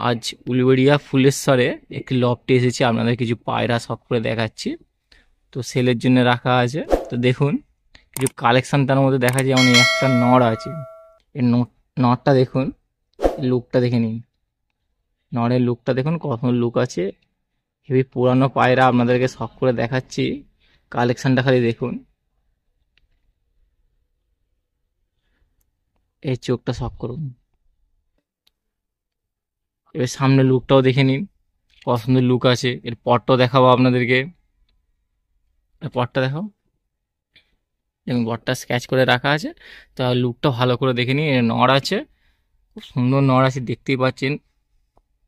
আজ উলুবেড়িয়া ফুলেশ্বরে একটি লফটে এসেছি, আপনাদের কিছু পায়রা শখ করে দেখাচ্ছি। তো সেলের জন্য রাখা আছে। তো দেখুন কিছু কালেকশন তার মধ্যে দেখা যায়, যেমন একটা নড় আছে। এই নড়টা দেখুন, লুকটা দেখে নিন। নড়ের লুকটা দেখুন কত লুক আছে। হেবি পুরানো পায়রা আপনাদেরকে শখ করে দেখাচ্ছি, কালেকশনটা খালি দেখুন। এই চোখটা শখ করুন। এবার সামনে লুকটাও দেখে নিন, পছন্দের লুক আছে। এর পরটাও দেখাবো আপনাদেরকে। পরটা দেখাও, যেমন বটটা স্কেচ করে রাখা আছে। তা লুকটা ভালো করে দেখে নিন। এর নড় আছে, খুব সুন্দর নড় আছে, দেখতেই পাচ্ছেন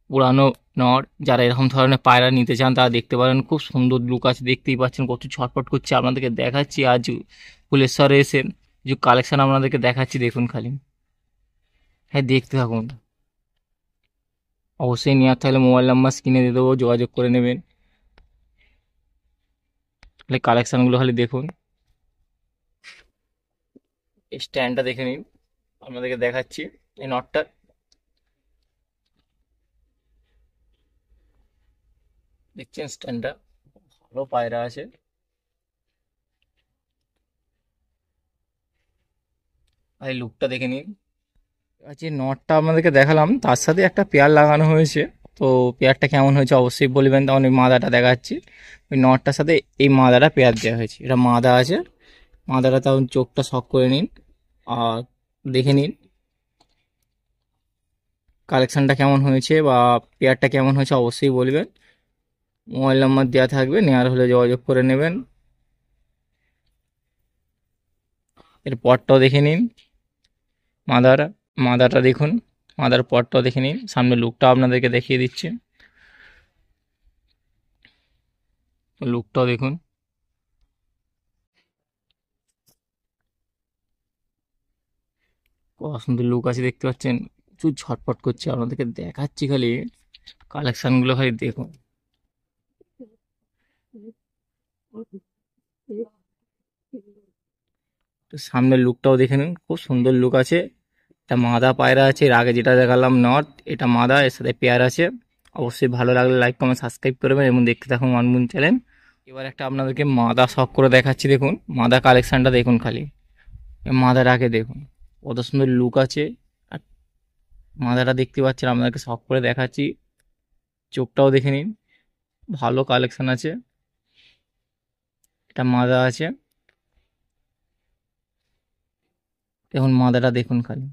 পুরানো নড়। যারা এরকম ধরনের পায়রা নিতে চান তারা দেখতে পারেন, খুব সুন্দর লুক আছে, দেখতেই পাচ্ছেন কত ছটফট করছে। আপনাদেরকে দেখাচ্ছি আজ ফুলেশ্বরে এসে কিছু কালেকশন আপনাদেরকে দেখাচ্ছি, দেখুন খালি। হ্যাঁ, দেখতে থাকুন। অবশ্যই নেওয়ার থাকলে মোবাইল নাম্বার স্ক্রিনে দিয়ে দেবো, যোগাযোগ করে নেবেন। তাহলে কালেকশনগুলো খালি দেখুন। এই স্ট্যান্ডটা দেখে নিন, আপনাদেরকে দেখাচ্ছি। এই নটটা দেখছেন, স্ট্যান্ডটা ভালো পায়রা আছে। আর এই লুকটা দেখে নিন। আচ্ছা, এই নটটা আপনাদেরকে দেখালাম, তার সাথে একটা পেয়ার লাগানো হয়েছে। তো পেয়ারটা কেমন হয়েছে অবশ্যই বলবেন। তখন ওই মাদাটা দেখাচ্ছি। ওই নটটার সাথে এই মাদাটা পেয়ার দেওয়া হয়েছে। এটা মাদা আছে, মাদাটা তখন চোখটা শক করে নিন আর দেখে নিন কালেকশনটা কেমন হয়েছে বা পেয়ারটা কেমন হয়েছে অবশ্যই বলবেন। মোবাইল নাম্বার দেওয়া থাকবে, নেওয়ার হলে যোগাযোগ করে নেবেন। এর পরটাও দেখে নিন। মাদার মাদাটা দেখুন, মাদার পরটাও দেখে নিন। সামনে লুকটা আপনাদেরকে দেখিয়ে দিচ্ছি, লুকটাও দেখুন। কত সুন্দর লুক আছে, দেখতে পাচ্ছেন। প্রচুর ঝটপট করছে, আপনাদেরকে দেখাচ্ছি খালি কালেকশনগুলো খালি দেখুন। তো সামনের লুকটাও দেখে নিন, খুব সুন্দর লুক আছে। এটা মাদা পায়রা আছে, এর আগে যেটা দেখালাম নর্থ, এটা মাদা, এর সাথে পেয়ার আছে। অবশ্যই ভালো লাগলে লাইক কমেন্ট সাবস্ক্রাইব করবেন এবং দেখতে থাকুন ওয়ানমুন চ্যানেল। এবার একটা আপনাদেরকে মাদা শখ করে দেখাচ্ছি, দেখুন মাদা কালেকশনটা দেখুন খালি। মাদাটাকে দেখুন কত সুন্দর লুক আছে। আর মাদাটা দেখতে পাচ্ছেন, আপনাদেরকে শখ করে দেখাচ্ছি। চোখটাও দেখে নিন, ভালো কালেকশন আছে। এটা মাদা আছে, দেখুন মাদাটা দেখুন খালি।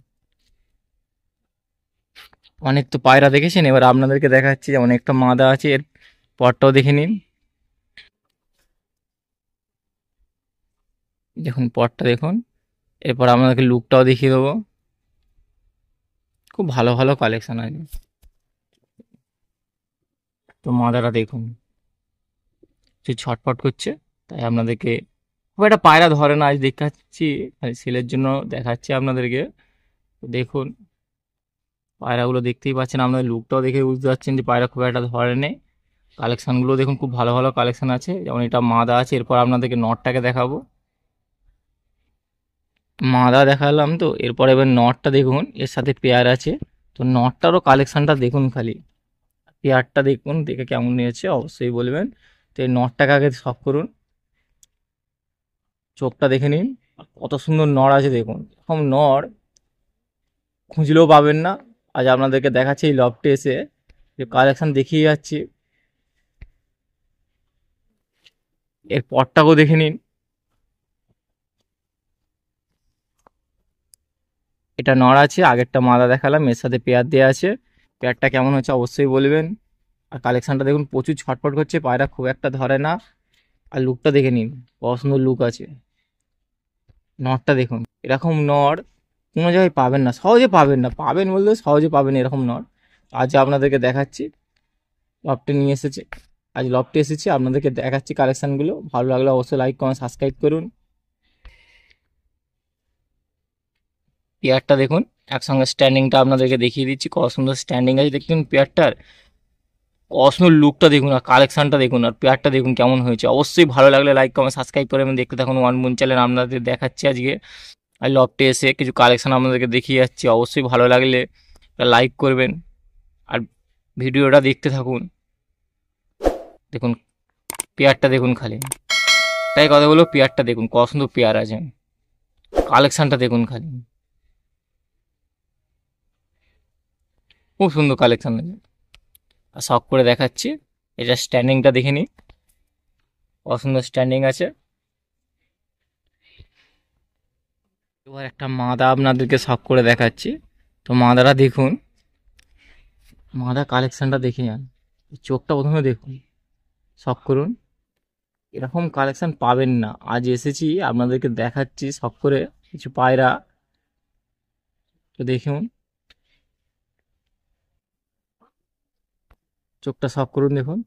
অনেক তো পায়রা দেখেছেন, এবার আপনাদেরকে দেখাচ্ছি যে অনেকটা মাদা আছে। এর পরটাও দেখে নিন, দেখুন পরটা দেখুন। এরপর আপনাদেরকে লুকটাও দেখিয়ে দেবো। খুব ভালো ভালো কালেকশন আছে। তো মাদাটা দেখুন, সে ছটফট করছে, তাই আপনাদেরকে খুব একটা পায়রা ধরে না, আজ দেখাচ্ছি সেলের জন্য দেখাচ্ছি আপনাদেরকে। তো দেখুন পায়রাগুলো দেখতেই পাচ্ছেন, আপনাদের লুকটাও দেখে বুঝতে পারছেন যে পায়রা খুব একটা ধরে নেই। কালেকশনগুলো দেখুন, খুব ভালো ভালো কালেকশন আছে। যেমন এটা মাদা আছে। এরপর আপনাদেরকে নটটাকে দেখাবো। মাদা দেখালাম, তো এরপর এবার নটটা দেখুন, এর সাথে পেয়ার আছে। তো নটটারও কালেকশনটা দেখুন খালি, পেয়ারটা দেখুন, দেখে কেমন নিয়েছে অবশ্যই বলবেন। তো এই নটটাকে আগে শখ করুন, চোখটা দেখে নিন। কত সুন্দর নড় আছে দেখুন, এরকম নড় খুঁজলেও পাবেন না। আজ আপনাদেরকে দেখাচ্ছি এই লফটে এসে যে কালেকশন দেখিয়ে যাচ্ছি। এর পরটাকেও দেখে নিন। এটা নড় আছে, আগেরটা মাদা দেখালাম, এর সাথে পেয়ার দেওয়া আছে। পেয়ারটা কেমন হচ্ছে অবশ্যই বলবেন। আর কালেকশনটা দেখুন, প্রচুর ছটফট করছে, পায়রা খুব একটা ধরে না। আর লুকটা দেখে নিন, কত সুন্দর লুক আছে। নড়টা দেখুন, এরকম নড় কোনো জায়গায় পাবেন না, সহজে পাবেন না। পাবেন বলতে সহজে পাবেন এরকম নড়। আজ আপনাদেরকে দেখাচ্ছি, লফটে নিয়ে এসেছে। আজ লফটে এসেছি, আপনাদেরকে দেখাচ্ছি কালেকশনগুলো। ভালো লাগলে অবশ্যই লাইক কমেন্ট সাবস্ক্রাইব করুন। পেয়ারটা দেখুন, একসঙ্গে স্ট্যান্ডিংটা আপনাদেরকে দেখিয়ে দিচ্ছি, কত সুন্দর স্ট্যান্ডিং আছে দেখুন পেয়ারটার। কত সুন্দর লুকটা দেখুন আর কালেকশনটা দেখুন আর পেয়ারটা দেখুন কেমন হয়েছে। অবশ্যই ভালো লাগলে লাইক কমেন্ট সাবস্ক্রাইব করে এবং দেখতে থাকুন ওয়ান মুন চ্যানেল। আপনাদের দেখাচ্ছি আজকে আর লফটে এসে কিছু কালেকশন আপনাদেরকে দেখিয়ে যাচ্ছি। অবশ্যই ভালো লাগলে লাইক করবেন আর ভিডিওটা দেখতে থাকুন। দেখুন পেয়ারটা দেখুন খালি, তাই কথা বলবো পেয়ারটা দেখুন কত সুন্দর পেয়ার আছে, কালেকশনটা দেখুন খালি, খুব সুন্দর কালেকশন আছে। আর শখ করে দেখাচ্ছি, এটা স্ট্যান্ডিংটা দেখে নিই, কত সুন্দর স্ট্যান্ডিং আছে। এবার একটা মাদা আপনাদেরকে শখ করে দেখাচ্ছি। তো মাদাটা দেখুন, মাদা কালেকশনটা দেখে যান, চোখটা প্রথমে দেখুন, শখ করুন। এরকম কালেকশন পাবেন না, আজ এসেছি আপনাদেরকে দেখাচ্ছি শখ করে কিছু পায়রা। তো দেখুন, চোখটা শখ করুন, দেখুন।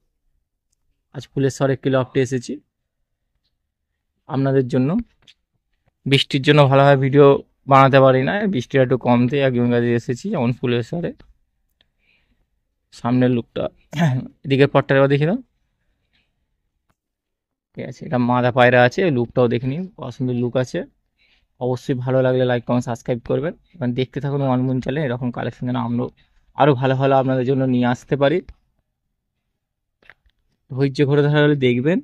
আজ ফুলেশ্বর একটি লফটে এসেছি আপনাদের জন্য। বৃষ্টির জন্য ভালোভাবে ভিডিও বানাতে পারি না, বৃষ্টিটা একটু কমতে একজন কাজে এসেছি, যেমন ফুলেশ্বরে। সামনের লুকটা, এদিকের পটটা এবার দেখে দাও। ঠিক আছে, এটা মাদা পায়রা আছে, লুকটাও দেখে নিন, সুন্দর লুক আছে। অবশ্যই ভালো লাগলে লাইক কমেন্ট সাবস্ক্রাইব করবেন এবং দেখতে থাকুন ওয়ানমুন চ্যানেল। এরকম কালেকশন যেন আমরা আরও ভালো ভালো আপনাদের জন্য নিয়ে আসতে পারি। ধৈর্য ধরে তাহলে দেখবেন,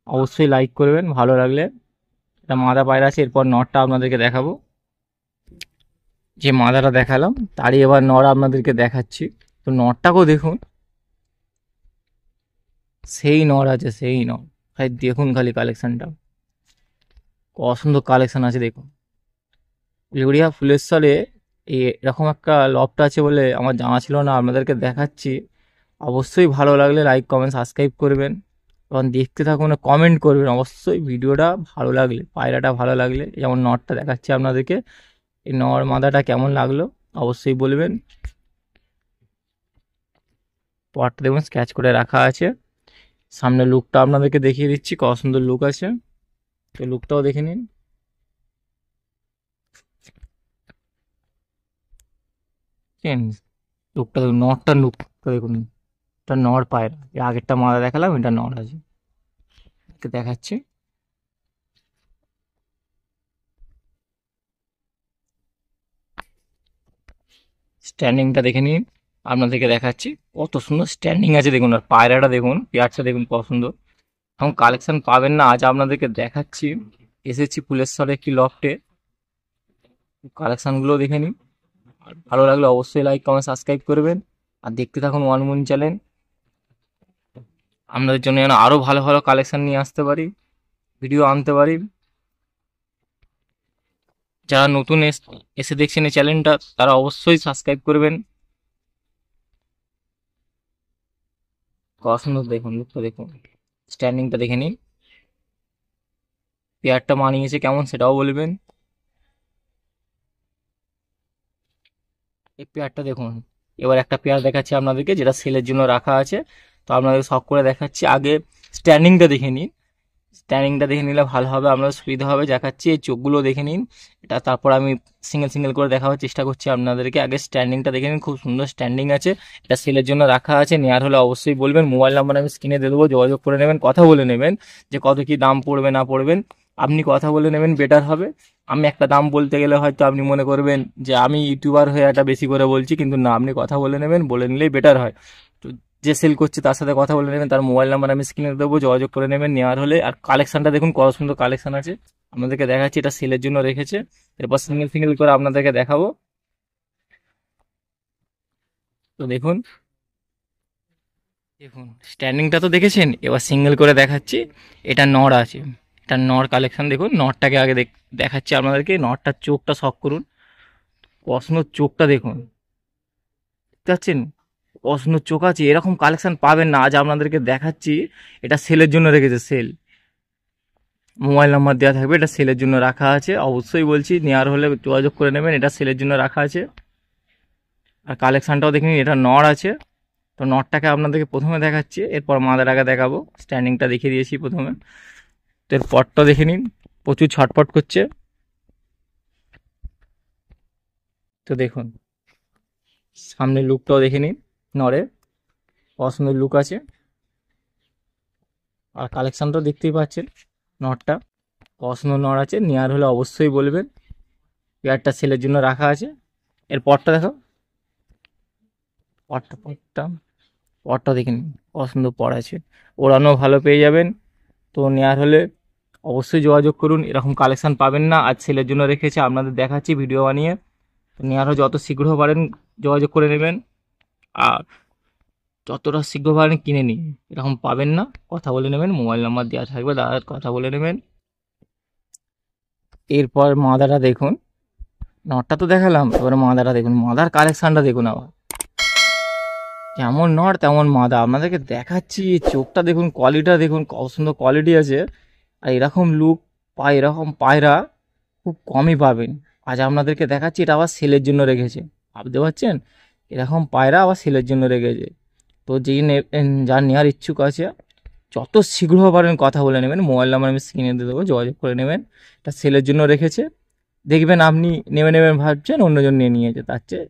অবশ্যই লাইক করবেন ভালো লাগলে। এটা মাদা পায়রা আছে, এরপর নটটা আপনাদেরকে দেখাবো। যে মাদাটা দেখালাম তারই এবার নড় আপনাদেরকে দেখাচ্ছি। তো নটটাকেও দেখুন, সেই নড় আছে, সেই নড়। খালি দেখুন খালি কালেকশনটা, কত সুন্দর কালেকশন আছে দেখুন। উলুবেড়িয়া ফুলেশ্বরে এরকম একটা লফট আছে বলে আমার জানা ছিল না, আপনাদেরকে দেখাচ্ছি। অবশ্যই ভালো লাগলে লাইক কমেন্ট সাবস্ক্রাইব করবেন এবং দেখতে থাকুন, কমেন্ট করবেন অবশ্যই ভিডিওটা ভালো লাগলে, পায়রাটা ভালো লাগলে। যেমন নটটা দেখাচ্ছি আপনাদেরকে, এই নর মাদাটা কেমন লাগলো অবশ্যই বলবেন। পটটা দেখুন স্ক্যাচ করে রাখা আছে। সামনে লুকটা আপনাদেরকে দেখিয়ে দিচ্ছি, কত সুন্দর লুক আছে। তো লুকটাও দেখে নিন। লুকটা দেখুন, নটটার লুকটা দেখুন। এটা নর পায়রা, এর আগেরটা মাদা দেখালাম, এটা নর আছে। দেখাচ্ছি, স্ট্যান্ডিংটা দেখে নিন, আপনাদেরকে দেখাচ্ছি কত সুন্দর স্ট্যান্ডিং আছে দেখুন। আর পায়রাটা দেখুন, পেয়ারটা দেখুন কত সুন্দর। এখন কালেকশন পাবেন না, আজ আপনাদেরকে দেখাচ্ছি। এসেছি ফুলেশ্বরে একটি লফটে, কালেকশনগুলো দেখে নিন। আর ভালো লাগলে অবশ্যই লাইক কমেন্ট সাবস্ক্রাইব করবেন আর দেখতে থাকুন ওয়ানমুন চ্যানেল। আপনাদের জন্য যেন আরও ভালো ভালো কালেকশন নিয়ে আসতে পারি, ভিডিও আনতে পারি। যারা নতুন এসে দেখছেন এই চ্যানেলটা, তারা অবশ্যই সাবস্ক্রাইব করবেন। কত সুন্দর দেখুন, লুকটা দেখুন, স্ট্যান্ডিংটা দেখে নিন। পেয়ারটা মানিয়েছে কেমন সেটাও বলবেন। এই পেয়ারটা দেখুন। এবার একটা পেয়ার দেখাচ্ছি আপনাদেরকে, যেটা সেলের জন্য রাখা আছে। তো আপনাদের শখ করে দেখাচ্ছি, আগে স্ট্যান্ডিংটা দেখে নিন। স্ট্যান্ডিংটা দেখে নিলে ভালো হবে, আপনাদের সুবিধা হবে। দেখাচ্ছি এই চোখগুলো দেখে নিন, এটা তারপর আমি সিঙ্গেল সিঙ্গেল করে দেখাবার চেষ্টা করছি আপনাদেরকে। আগে স্ট্যান্ডিংটা দেখে নিন, খুব সুন্দর স্ট্যান্ডিং আছে। এটা সেলের জন্য রাখা আছে, নেওয়ার হলে অবশ্যই বলবেন। মোবাইল নাম্বার আমি স্ক্রিনে দিয়ে দেবো, যোগাযোগ করে নেবেন, কথা বলে নেবেন যে কত কি দাম পড়বে না পড়বেন। আপনি কথা বলে নেবেন, বেটার হবে। আমি একটা দাম বলতে গেলে হয়তো আপনি মনে করবেন যে আমি ইউটিউবার হয়ে একটা বেশি করে বলছি, কিন্তু না, আপনি কথা বলে নেবেন, বলে নিলেই বেটার হয়। তো যে সেল করছে তার সাথে কথা বলে নেবেন, তার মোবাইল নাম্বার আমি স্ক্রিনে দেবো, যোগাযোগ করে নেবেন নেওয়ার হলে। আর কালেকশনটা দেখুন কত সুন্দর কালেকশন আছে, আপনাদেরকে দেখাচ্ছি। এটা সেলের জন্য রেখেছে, এরপর সিঙ্গেল সিঙ্গেল করে আপনাদেরকে দেখাবো। তো দেখুন, দেখুন স্ট্যান্ডিংটা তো দেখেছেন, এবার সিঙ্গেল করে দেখাচ্ছি। এটা নর আছে, এটা নর কালেকশন দেখুন। নরটাকে আগে দেখাচ্ছি আপনাদেরকে। নরটার চোখটা শখ করুন, কসমো চোখটা দেখুন, দেখতে পাচ্ছেন কসমো চোখ আছে। এরকম কালেকশন পাবেন না, আজ আপনাদেরকে দেখাচ্ছি। এটা সেলের জন্য রেখেছে, সেল। মোবাইল নাম্বার দেওয়া থাকবে, এটা সেলের জন্য রাখা আছে। অবশ্যই বলছি, নেওয়ার হলে যোগাযোগ করে নেবেন, এটা সেলের জন্য রাখা আছে। আর কালেকশানটাও দেখে নিন, এটা নর আছে। তো নটটাকে আপনাদেরকে প্রথমে দেখাচ্ছি, এরপর মাদাটাকে দেখাবো। স্ট্যান্ডিংটা দেখিয়ে দিয়েছি প্রথমে। তো এর পটটা দেখে নিন, প্রচুর ছটপট করছে। তো দেখুন সামনের লুকটাও দেখে নিন, নরে পছন্দের লুক আছে। আর কালেকশানটাও দেখতেই পাচ্ছেন, নটটা পছন্দ নর আছে। নেওয়ার হলে অবশ্যই বলবেন, পেয়ারটা সেলের জন্য রাখা আছে। এর পটটা দেখো, পটটা পটটা পটটা দেখে নিন, পছন্দ পড় আছে, ওড়ানো ভালো পেয়ে যাবেন। তো নেওয়ার হলে অবশ্যই যোগাযোগ করুন, এরকম কালেকশন পাবেন না, আজ সেলের জন্য রেখেছে, আপনাদের দেখাচ্ছি ভিডিও বানিয়ে। তো নেওয়ার হলে যত শীঘ্র পারেন যোগাযোগ করে নেবেন, আর যতটা শীঘ্র পারেন কিনে নিন, এরকম পাবেন না, কথা বলে নেবেন, মোবাইল নাম্বার দেওয়া থাকবে, দাদার কথা বলে নেবেন। এরপর মাদাটা দেখুন, নটটা তো দেখালাম, এবার মাদাটা দেখুন, মাদার কালেকশনটা দেখুন আবার, যেমন নট তেমন মাদা আপনাদেরকে দেখাচ্ছি। চোখটা দেখুন, কোয়ালিটিটা দেখুন, কত সুন্দর কোয়ালিটি আছে। আর এরকম লুক এরকম পায়রা খুব কমই পাবেন। আজ আপনাদেরকে দেখাচ্ছি, এটা আবার সেলের জন্য রেখেছে, ভাবতে পারছেন, এরকম পায়রা আবার সেলের জন্য রেখেছে। তো যার নেওয়ার ইচ্ছুক আছে যত শীঘ্র পারেন কথা বলে নেবেন, মোবাইল নাম্বার আমি স্ক্রিনে দিয়ে দেবো, যোগাযোগ করে নেবেন। এটা সেলের জন্য রেখেছে, দেখবেন আপনি নেবেন ভাবছেন, অন্যজন নিয়ে নিয়েছে, তার চেয়ে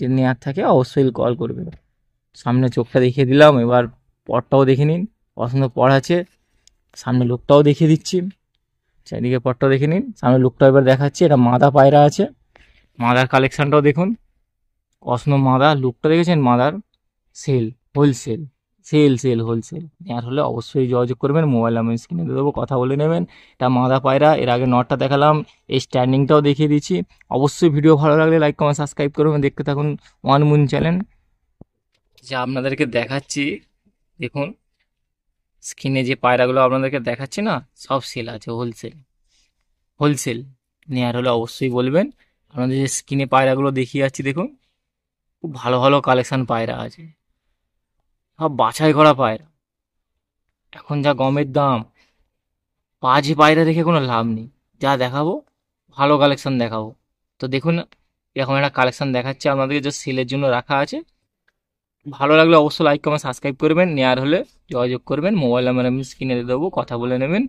যে নেওয়ার থাকে অবশ্যই কল করবে। সামনে চোখটা দেখিয়ে দিলাম, এবার পটটাও দেখে নিন, পছন্দ পড় আছে। সামনে লোকটাও দেখিয়ে দিচ্ছি, চারিদিকে পটটাও দেখে নিন, সামনে লোকটাও এবার দেখাচ্ছি। এটা মাদা পায়রা আছে, মাদার কালেকশনটাও দেখুন, পছন্দ মাদা, লুকটা দেখেছেন মাদার, সেল হোলসেল, সেল হোলসেল। নেওয়ার হলে অবশ্যই যোগাযোগ করবেন, মোবাইল আমি স্ক্রিনে দিয়ে দেবো, কথা বলে নেবেন। এটা মাদা পায়রা, এর আগে নটটা দেখালাম, এই স্ট্যান্ডিংটাও দেখিয়ে দিচ্ছি। অবশ্যই ভিডিও ভালো লাগলে লাইক কমেন্ট সাবস্ক্রাইব করবেন, দেখতে থাকুন ওয়ান মুন চ্যানেল। যা আপনাদেরকে দেখাচ্ছি দেখুন, স্ক্রিনে যে পায়রাগুলো আপনাদেরকে দেখাচ্ছি না, সব সেল আছে, হোলসেল। নেওয়ার হলে অবশ্যই বলবেন। আপনাদের যে স্ক্রিনে পায়রাগুলো দেখিয়ে যাচ্ছি দেখুন, খুব ভালো ভালো কালেকশন পায়রা আছে, সব বাছাই করা পায়রা। এখন যা গমের দাম, বাজে পায়রা রেখে কোনো লাভ নেই, যা দেখাবো ভালো কালেকশন দেখাবো। তো দেখুন, এরকম একটা কালেকশন দেখাচ্ছে আপনাদেরকে, যে সেলের জন্য রাখা আছে। ভালো লাগলে অবশ্যই লাইক কমেন্ট সাবস্ক্রাইব করবেন, নেওয়ার হলে যোগাযোগ করবেন, মোবাইল নাম্বার আমি স্ক্রিনে দিয়ে দেবো, কথা বলে নেবেন।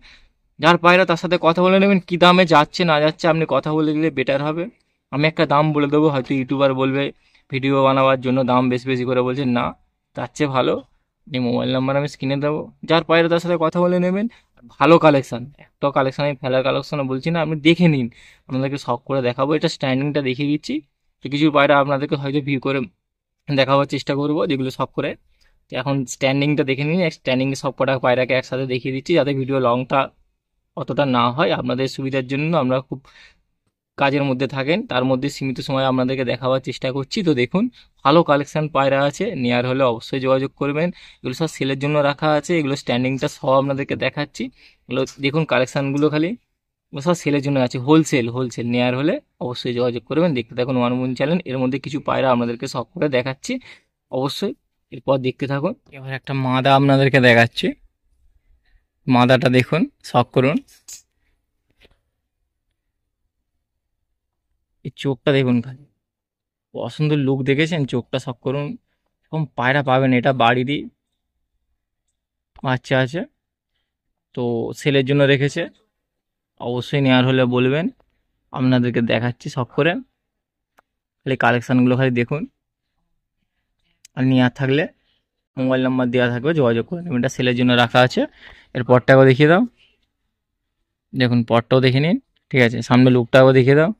যার পায়রা তার সাথে কথা বলে নেবেন, কী দামে যাচ্ছে না যাচ্ছে আপনি কথা বলে দিলে বেটার হবে। আমি একটা দাম বলে দেবো, হয়তো ইউটিউবার বলবে ভিডিও বানাবার জন্য দাম বেশি বেশি করে বলছেন, না, তার চেয়ে ভালো আপনি মোবাইল নাম্বার আমি স্ক্রিনে দেবো, যার পায়রা তার সাথে কথা বলে নেবেন। ভালো কালেকশন, একটা কালেকশন আমি ফেলার কালেকশনও বলছি না, আপনি দেখে নিন, আপনাদেরকে শখ করে দেখাবো। এটা স্ট্যান্ডিংটা দেখিয়ে দিচ্ছি, তো কিছু পায়রা আপনাদেরকে হয়তো ভিউ করে দেখাবার চেষ্টা করবো, যেগুলো সব করে। তো এখন স্ট্যান্ডিংটা দেখে নিন, স্ট্যান্ডিং সব কটা পায়রাকে একসাথে দেখিয়ে দিচ্ছি, যাতে ভিডিও লংটা অতটা না হয়, আপনাদের সুবিধার জন্য। আমরা খুব কাজের মধ্যে থাকেন, তার মধ্যে সীমিত সময় আপনাদেরকে দেখাবার চেষ্টা করছি। তো দেখুন, ভালো কালেকশন পায়রা আছে, নেয়ার হলে অবশ্যই যোগাযোগ করবেন। এগুলো সব সেলের জন্য রাখা আছে, এগুলো স্ট্যান্ডিংটা সব আপনাদেরকে দেখাচ্ছি। এগুলো দেখুন কালেকশনগুলো, খালি এগুলো সব সেলের জন্য আছে, হোলসেল। নেয়ার হলে অবশ্যই যোগাযোগ করবেন, দেখতে থাকুন ওয়ান মুন চ্যানেল। এর মধ্যে কিছু পায়রা আপনাদেরকে সব করে দেখাচ্ছি, অবশ্যই এরপর দেখতে থাকুন। এবার একটা মাদা আপনাদেরকে দেখাচ্ছি, মাদাটা দেখুন, শখ করুন, এই চোখটা দেখুন খালি, পছন্দের লুক দেখেছেন, চোখটা শখ করুন। এরকম পায়রা পাবেন, এটা বাড়িরই বাচ্চা আছে, তো সেলের জন্য রেখেছে, অবশ্যই নেওয়ার হলে বলবেন, আপনাদেরকে দেখাচ্ছি শখ করে, খালি কালেকশানগুলো খালি দেখুন। আর নেওয়ার থাকলে মোবাইল নাম্বার দেওয়া থাকবে, যোগাযোগ করে নেবেন, এটা সেলের জন্য রাখা আছে। এর পরটাও দেখিয়ে দাও, দেখুন পরটাও দেখে নিন, ঠিক আছে, সামনে লুকটাও দেখিয়ে দাও,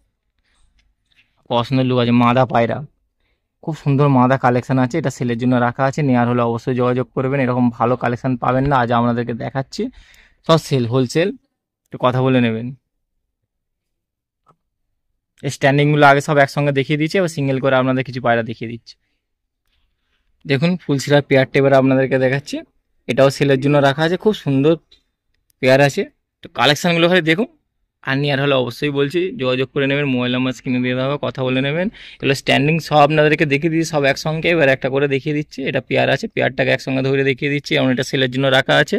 পছন্দের লুক আছে, মাদা পায়রা, খুব সুন্দর মাদা কালেকশন আছে, এটা সেলের জন্য রাখা আছে, নেওয়ার হলে অবশ্যই যোগাযোগ করবেন, এরকম ভালো কালেকশন পাবেন না, আজ আপনাদেরকে দেখাচ্ছি, সব হোলসেল, একটু কথা বলে নেবেন। এই স্ট্যান্ডিংগুলো আগে সব একসঙ্গে দেখিয়ে দিচ্ছি, এবার সিঙ্গেল করে আপনাদের কিছু পায়রা দেখিয়ে দিচ্ছি। দেখুন ফুলশিরার পেয়ার টেবার আপনাদেরকে দেখাচ্ছি, এটাও সেলের জন্য রাখা আছে, খুব সুন্দর পেয়ার আছে। তো কালেকশানগুলো খালি দেখুন, আর নেওয়ার হলে অবশ্যই বলছি যোগাযোগ করে নেবেন, মোবাইল নাম্বার স্ক্রিনে দিয়ে দেওয়া হবে, কথা বলে নেবেন। এগুলো স্ট্যান্ডিং সব আপনাদেরকে দেখিয়ে দিচ্ছি, সব একসঙ্গে, এবার একটা করে দেখিয়ে দিচ্ছি। এটা পেয়ার আছে, পেয়ারটাকে একসঙ্গে ধরে দেখিয়ে দিচ্ছি, এবং এটা সেলের জন্য রাখা আছে।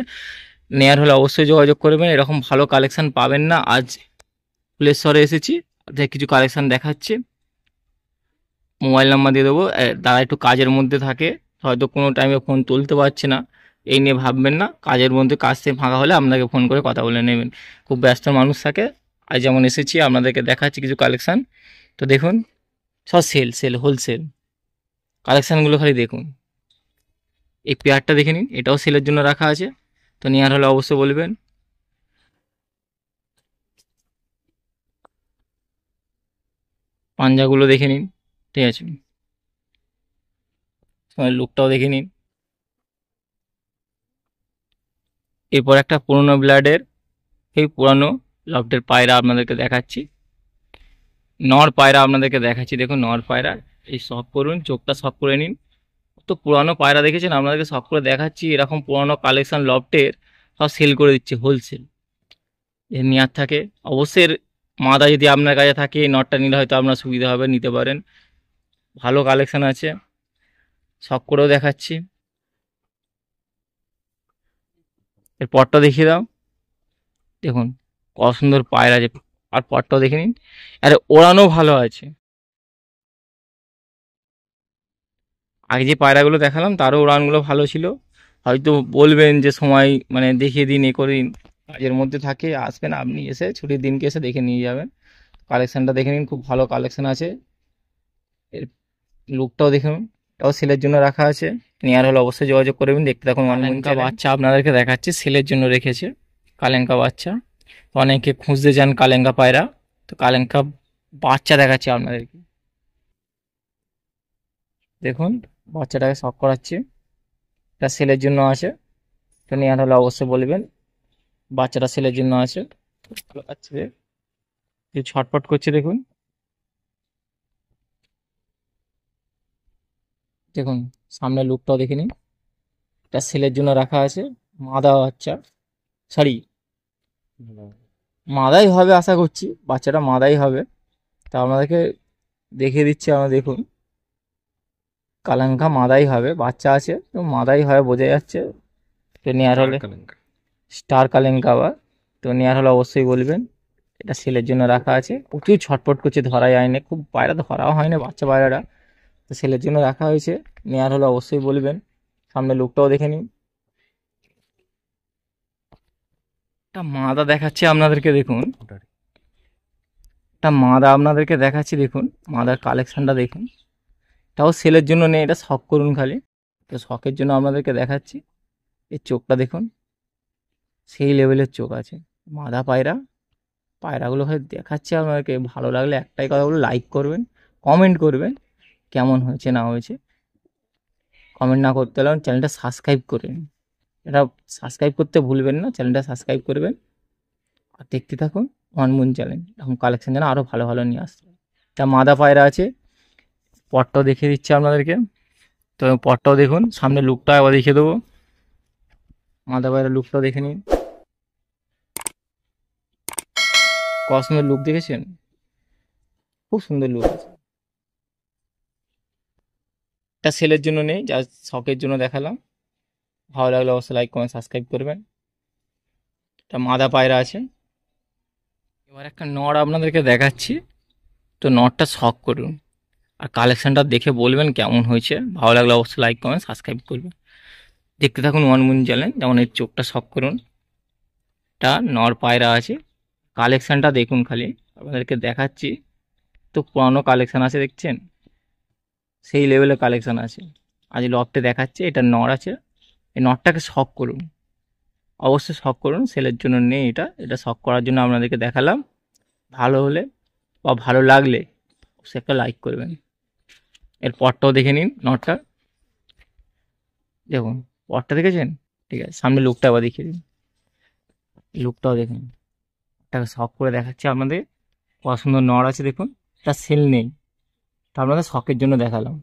নেওয়ার হলে অবশ্যই যোগাযোগ করবেন, এরকম ভালো কালেকশান পাবেন না, আজ ফুলেশ্বরে এসেছি, কিছু কালেকশান দেখাচ্ছি, মোবাইল নাম্বার দিয়ে দেবো। তারা একটু কাজের মধ্যে থাকে, হয়তো কোনো টাইমে ফোন তুলতে পারছে না, এই নিয়ে ভাববেন না, কাজের মধ্যে কাজ থেকে ফাঁকা হলে আপনাকে ফোন করে কথা বলে নেবেন, খুব ব্যস্ত মানুষ থাকে। আজ যেমন এসেছি আপনাদেরকে দেখাচ্ছি কিছু কালেকশান, তো দেখুন সব হোলসেল, কালেকশানগুলো খালি দেখুন। এই পেয়ারটা দেখে নিন, এটাও সেলের জন্য রাখা আছে, তো নেওয়ার হলে অবশ্যই বলবেন। পাঞ্জাগুলো দেখে নিন, ঠিক আছে, সামনের লুকটাও দেখে নিন। এরপর একটা পুরোনো ব্লাডের এই পুরানো লফটের পায়রা আপনাদেরকে দেখাচ্ছি। নর পায়রা আপনাদেরকে দেখাচ্ছি, দেখুন নর পায়রা। এই শখ করুন, চোখটা শখ করে নিন। তো পুরানো পায়রা দেখেছেন, আপনাদেরকে শখ করে দেখাচ্ছি। এরকম পুরানো কালেকশন লফটের সব সেল করে দিচ্ছে হোলসেল। এর নেওয়ার থাকে অবশ্যই। এর মাদা যদি আপনার কাছে থাকে, এই নটটা নিলে হয়তো আপনার সুবিধা হবে, নিতে পারেন। ভালো কালেকশন আছে, শখ করেও দেখাচ্ছি। এর পরটা দেখিয়ে দাও, দেখুন কত সুন্দর পায়রা আছে। আর পরটাও দেখে নিন, আরে ওড়ানো ভালো আছে। আগে যে পায়রাগুলো দেখালাম তারও উড়ানগুলো ভালো ছিল। হয়তো বলবেন যে সময় মানে দেখিয়ে দিন, এ করে দিন, কাজের মধ্যে থাকে, আসবেন আপনি এসে ছুটির দিনকে এসে দেখে নিয়ে যাবেন। কালেকশনটা দেখে নিন, খুব ভালো কালেকশন আছে। এর লুকটাও দেখুন, এটাও সেলের জন্য রাখা আছে। নেয়ার হলে অবশ্যই যোগাযোগ করবেন। দেখতে থাকুন। কালেঙ্কা বাচ্চা আপনাদেরকে দেখাচ্ছি, সেলের জন্য রেখেছে কালেঙ্কা বাচ্চা। তো অনেকে খুঁজতে যান কালেঙ্কা পায়রা, তো কালেঙ্কা বাচ্চা দেখাচ্ছি আপনাদেরকে। দেখুন বাচ্চাটাকে শখ করাচ্ছি, এটা সেলের জন্য আছে। তো নেওয়ার হলে অবশ্যই বলবেন, বাচ্চাটা সেলের জন্য আছে। ভালো বাচ্চা যে ছটফট করছে, দেখুন দেখুন সামনের লুকটাও দেখে নিন। এটা সেলের জন্য রাখা আছে। মাদা বাচ্চা, সরি মাদাই হবে আশা করছি, বাচ্চাটা মাদাই হবে। তা আপনাদেরকে দেখিয়ে দিচ্ছি, আমরা দেখুন কালাঙ্কা মাদাই হবে, বাচ্চা আছে তো মাদাই হয় বোঝা যাচ্ছে। তো নেওয়ার হলে স্টার কালেঙ্কা আবার, তো নেওয়ার হলে অবশ্যই বলবেন। এটা সেলের জন্য রাখা আছে, প্রচুর ছটফট করছে, ধরা যায় না, খুব পায়রা ধরাও হয় না বাচ্চা পায়রাটা। তো সেলের জন্য রাখা হয়েছে, নেওয়ার হলে অবশ্যই বলবেন। সামনে লুকটাও দেখে নিন। একটা মাদা দেখাচ্ছি আপনাদেরকে, দেখুন একটা মাদা আপনাদেরকে দেখাচ্ছি, দেখুন মাদার কালেকশনটা দেখুন। এটাও সেলের জন্য নেই, এটা শখ করুন খালি। তো শখের জন্য আপনাদেরকে দেখাচ্ছি। এর চোখটা দেখুন, সেই লেভেলের চোখ আছে। মাদা পায়রা, পায়রাগুলো হয়তো দেখাচ্ছে আপনাদেরকে। ভালো লাগলে একটাই কথা বলে, লাইক করবেন, কমেন্ট করবেন কেমন হয়েছে না হয়েছে। কমেন্ট না করতে হলে চ্যানেলটা সাবস্ক্রাইব করবেন। এটা সাবস্ক্রাইব করতে ভুলবেন না, চ্যানেলটা সাবস্ক্রাইব করবেন। আর দেখতে থাকুন অনমুন চ্যানেল, এখন কালেকশন যেন আরও ভালো ভালো নিয়ে আসতে। তা মাদা পায়রা আছে, পটটাও দেখিয়ে দিচ্ছি আপনাদেরকে। তো পটটাও দেখুন, সামনে লুকটা একবার দেখিয়ে দেবো। মাদা পায়রা লুকটাও দেখে নিন, কত সুন্দর লুক দেখেছেন, খুব সুন্দর লুক আছে। এটা সেলের জন্য নেই, যা শখের জন্য দেখালাম। ভালো লাগলে অবশ্যই লাইক কমেন্ট সাবস্ক্রাইব করবেন। এটা মাদা পায়রা আছে। এবার একটা নড় আপনাদেরকে দেখাচ্ছি, তো নড়টা শখ করুন আর কালেকশনটা দেখে বলবেন কেমন হয়েছে। ভালো লাগলে অবশ্যই লাইক কমেন্ট সাবস্ক্রাইব করবেন। দেখতে থাকুন ওয়ান মুন চ্যানেল। যেমন এর চোখটা শখ করুন, এটা নর পায়রা আছে। কালেকশনটা দেখুন খালি, আপনাদেরকে দেখাচ্ছি। তো পুরানো কালেকশন আছে দেখছেন, সেই লেভেলের কালেকশন আছে। আজ লফটে দেখাচ্ছে, এটা নর আছে। এই নরটাকে শখ করুন, অবশ্যই শখ করুন। সেলের জন্য নেই এটা, এটা শখ করার জন্য আপনাদেরকে দেখালাম। ভালো হলে বা ভালো লাগলে অবশ্যই একটা লাইক করবেন। এর পরটাও দেখে নিন, নটটা দেখুন, পরটা দেখেছেন। ঠিক আছে, সামনে লুকটা আবার দেখিয়ে দিন, লুকটাও দেখুন। এটাকে শখ করে দেখাচ্ছি আপনাদের, কত সুন্দর নর আছে দেখুন। এটা সেল নেই, তা আপনাদের শখের জন্য দেখালাম।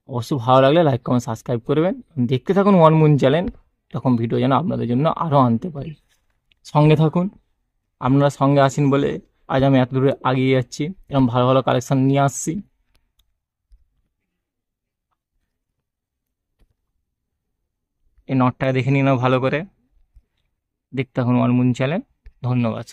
অবশ্যই ভালো লাগলে লাইক কমেন্ট সাবস্ক্রাইব করবেন। দেখতে থাকুন ওয়ান মুন চ্যানেল, এরকম ভিডিও যেন আপনাদের জন্য আরও আনতে পারি। সঙ্গে থাকুন, আপনারা সঙ্গে আসেন বলে আজ আমি এত দূরে এগিয়ে যাচ্ছি, এরকম ভালো ভালো কালেকশন নিয়ে আসছি। এই নটটাকে দেখে নিন ভালো করে। দেখতে থাকুন ওয়ান মুন চ্যানেল। ধন্যবাদ।